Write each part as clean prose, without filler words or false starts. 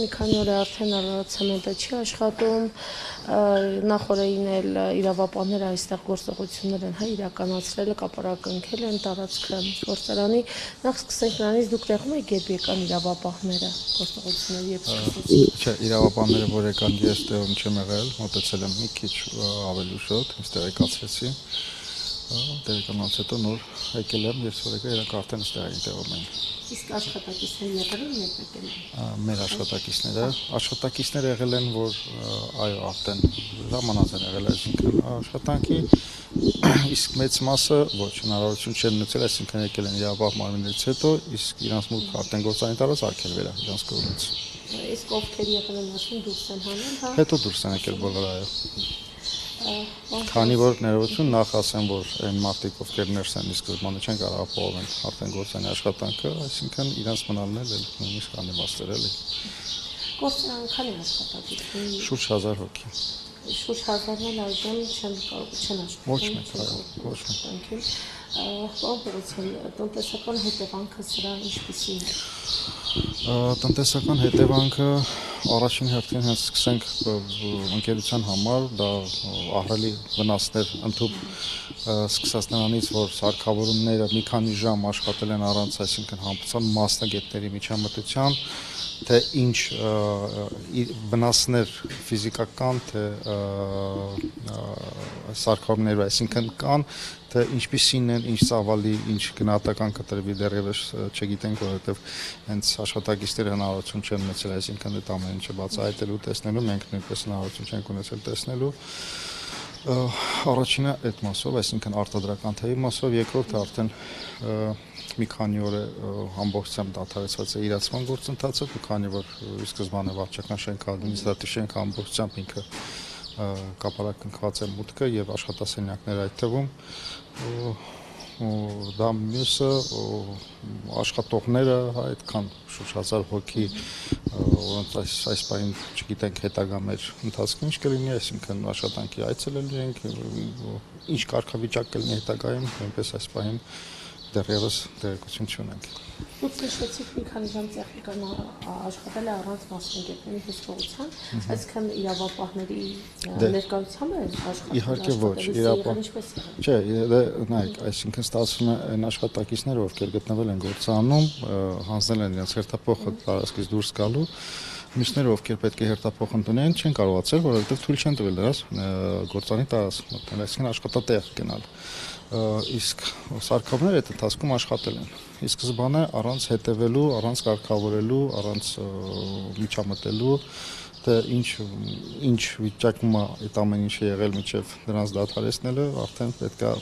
մի քանի օր է արդեն ցեմենտը չի աշխատում, նախորդին էլ իրավապահները այստեղ գործողություններ են իրականացրել, կապարակնքել են տարածքը գործարանի, նախ սկսենք նրանից, դուք տեղում եք երբ եկան իրավապահները գործողությունների երբ սկսեցին։ Չէ, իրավապահները որ եկան, ես տեղում չեմ եղել, մոտեցել եմ մի քիչ ավելի շուտ, ինձ տեղեկացրեցի, տեղեկանալուց հետո նոր եկել եմ, ես որ եկա, իրանք արդեն այստեղ տեղում էին։ Իսկ աշխատակիցները եղել են երբ եկել են։ Մեր աշխատակիցները եղել են, որ այո, արդեն ժամանակ են եղել, այսինքն աշխատանքի, իսկ մեծ մասը ոչ հնարավորություն չեն ունեցել, այսինքն եկել են իրավապահ մարմիններից հետո, իսկ իրանց մուտքը արդեն գործարանի տարած արգելվել է իրանց կողմից։ Իսկ ովքեր եղել են ասում դուրս են հանել, հա։ Հետո դուրս են եկել բոլորը, այո։ Քանի որ ներողություն նախ ասեմ, որ այն մարդիկ, ովքեր ներս են, իսկ սկզբանը չեն կարող ապահովել արդեն գործարանի աշխատանքը, այսինքն իրանց մնալն էլ նույնիսկ անիմաստ էր էլի։ Գործարանը քանի աշխատակիցներ։ Շուրջ 1000 հոգի։ Շուրջ 1000-ն այժմ չեն աշխատում։ Ոչ մեկ, այո, ոչ մեկ։ Պարոն Պողոսյան, տնտեսական հետևանքը սրա ինչպիսին է։ Տնտեսական հետևանքը առաջին հերթին հենց սկսենք ընկերության համար դա ահռելի վնասներ ընդհուպ սկսած նրանից, որ սարքավորումները մի քանի ժամ աշխատել են առանց, այսինքն համապատասխան մասնագետների միջամտության, թե ինչ վնասներ ֆիզիկական, թե սարքավորումներով, այսինքն կան, թե ինչպիսին են, ինչ ծավալի, ինչ գնահատական կտրվի դեռևս չգիտենք, որովհետև հենց աշխատակիցները հնարավորություն չեն ունեցել, այսինքն այդ ամեն ինչը բացահայտելու, տեսնելու, մենք նույնպես հնարավորություն չենք ունեցել տեսնելու։ Առաջինը այդ մասով, այսինքն արտադրական թեյի մասով, երկրորդը արդեն մի քանի օր է ամբողջությամբ դադարեցված է իրացման գործընթացը, քանի որ սկզբանե վարչական շենքը, ադմինիստրատիվ շենքը ամբողջությամբ ինքը կապարակնքված է մուտքը եւ աշխատասենյակները այդ թվում դա մյուսը աշխատողները այդքան շուրջ 1000 հոգի որոնց այս պահին չգիտենք հետագա մեր ընթացքում ինչ կլինի, այսինքն աշխատանքի այցելելու ենք, ինչ կարգավիճակ կլինի հետագայում, նույնպես այս պահին դեռևս տեղեկություն չունենք։ Դուք նշեցիք մի քանի ժամ տեխնիկան աշխատել է առանց մասնագետների հսկողության, այսինքն իրավապահների ներկայությամբ է աշխատել։ Իհարկե ոչ, չէ, նայեք, այսինքն ստացվում է այն աշխատակիցները, ովքեր գտնվել են գործանում, հանձնել են իրենց հերթափոխը տարածքից դուրս գալու, մյուսները, ովքեր պետք է հերթափոխ ընդունեն, չեն կարողացել, որովհետև թույլ չեն տվել դրանց գործարանի տարածք մտնել, այսինքն աշխատատեղ գնալ։ Իսկ սարքավորները այդ ընթացքում աշխատել են։ Իսկ սկզբանե առանց հետևելու, առանց կարգավորելու, առանց միջամտելու, թե ինչ վիճակում է այդ ամեն ինչը եղել մինչև դրանց դադարեցնելը, արդեն պետք է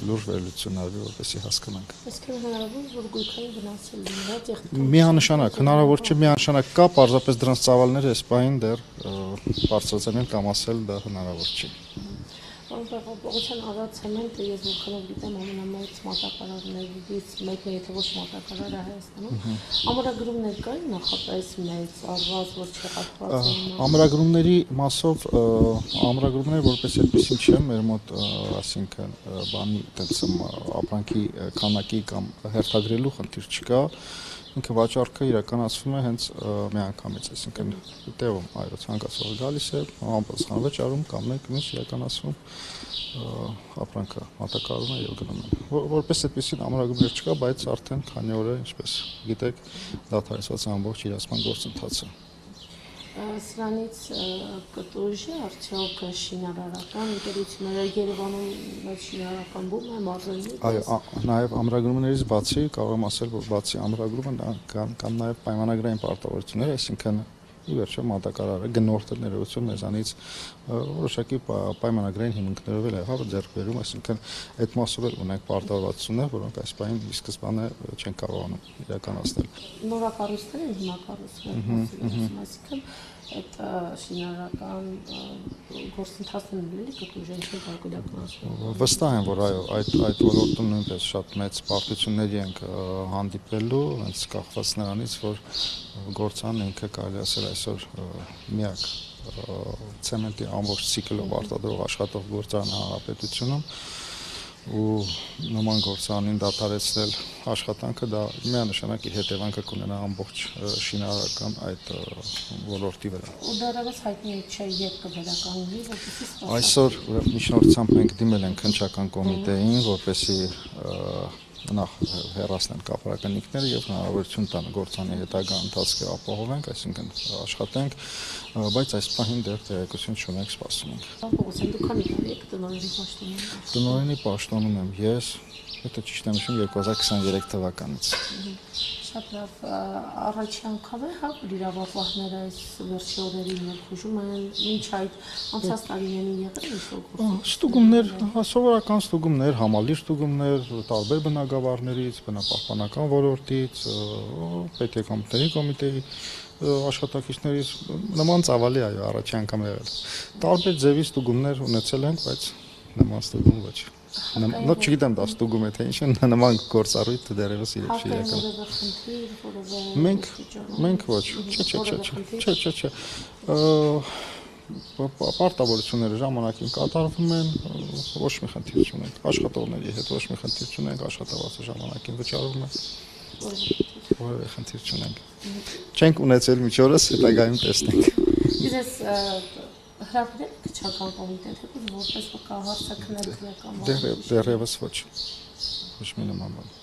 լուրջ վերլուծություն արվի, որպեսզի հասկանանք։ Այսինքն հնարավոր որ գույքային վնաս լինի, տեխնիկան։ Միանշանակ, հնարավոր չէ միանշանակ կա, պարզապես դրանց ծավալները այս պահին դեռ բարձրացնել կամ ասել դա հնարավոր չի։ Պողոսյան Արադ ցեմենտը ես որքանով գիտեմ ամենամեծ մատակարարներից մեկն է, եթե ոչ մատակարարը Հայաստանում։ Ամրագրումներ կային նախապես մեծ, արված, որ չեղարկված էին։ Ամրագրումների մասով ամրագրումները որպես այդպեսին չէ, մեր մոտ, այսինքն բանի այդպես ապրանքի քանակի կամ հերթագրելու խնդիր չկա։ Ինքը վաճառքը իրականացվում է հենց միանգամից, այսինքն տեղում այո ցանկացողը գալիս է, համապատասխան վճարում կամ մեկ մյուս իրականացվում ապրանքը մատակարարում է եւ գնում են։ Որպես այդպեսին ամրագրումներ չկա, բայց արդեն քանի օր է, ինչպես գիտեք, դադարեցված է ամբողջ իրացման գործընթացը։ Սրանից կտուժ է արդյոք շինարարական ընկերությունները Երևանում մեծ շինարարական բում է մարզերից։ Այո, նաև ամրագրումներից բացի կարող եմ ասել, որ բացի ամրագրումը կամ նաև պայմանագրային պարտավորություններ, այսինքն ի վերջո մատակարարը գնորդը ներողություն մեզանից որոշակի պայմանագրային հիմունքներով էլ եղավ ձեռք բերում, այսինքն այդ մասով էլ ունենք պարտավորություններ, որոնք այս պահին ի սկզբանե չեն կարողանում իրականացնել։ Նորակառույցներ են հիմա կառուցվում, այսինքն այդ շինարարական գործընթացն էլի կտուժեն չեն կարող իրականացնել։ Վստահ եմ, որ այո, այդ ոլորտում նույնպես շատ մեծ պարտությունների ենք հանդիպելու, հենց կախված նրանից, որ գործանը ինքը կարելի ասել այսօր միակ ցեմենտի ամբողջ ցիկլով արտադրող աշխատող գործարանը հանրապետությունում, ու նման գործանին դադարեցնել աշխատանքը դա միանշանակ իր հետևանքը կունենա ամբողջ շինարարական այդ ոլորտի վրա։ Ու դեռևս հայտնի չէ երբ կվերականգնվի, որպեսզի սպասարկի։ Այսօր միջնորդությամբ մենք դիմել ենք քննչական կոմիտեին, որպեսզի նախ հեռացնեն կապարականիքները եւ հնարավորություն տան գործանի հետագա ընթացքը ապահովենք, այսինքն աշխատենք, բայց այս պահին դեռ տեղեկություն չունենք, սպասում ենք։ Պողոսյան, դուք քանի տարի եք տնօրենի պաշտոնում։ Տնօրենի պաշտոնում եմ ես, եթե ճիշտ եմ հիշում 2023 թվականից։ Շատ լավ, առաջի անգամ է, հա, որ իրավապահները այս վերջի օրերին ներխուժում են, ինչ այդ անցած տարիներին եղել ինչ-որ ստուգումներ, սովորական ստուգումներ, համալիր ստուգումներ, տարբեր բնագավառներից, բնապահպանական ոլորտից, պետեկամտների կոմիտեի աշխատակիցներից նման ծավալի այո, առաջի անգամ եղել։ Տարբեր ձևի ստուգումներ ունեցել ենք, բայց նման ստուգում ոչ։ Նո չգիտեմ դա ստուգում է թե ինչ է նման գործառույթ դեռևս իրենք չի եկել։ Մենք ոչ, չէ։ Պարտավորությունները ժամանակին կատարվում են, ոչ մի խնդիր չունենք։ Աշխատողների հետ ոչ մի խնդիր չունենք, աշխատավարձը ժամանակին վճարվում է։ Որևէ խնդիր չունենք։ Չենք ունեցել մինչ օրս, հետագայում տեսնենք։ Իսկ հրավիրել եք քննչական կոմիտե, թե որպես կա հարցը քննարկական։ Դեռևս ոչ։ Ոչ մի նման բան։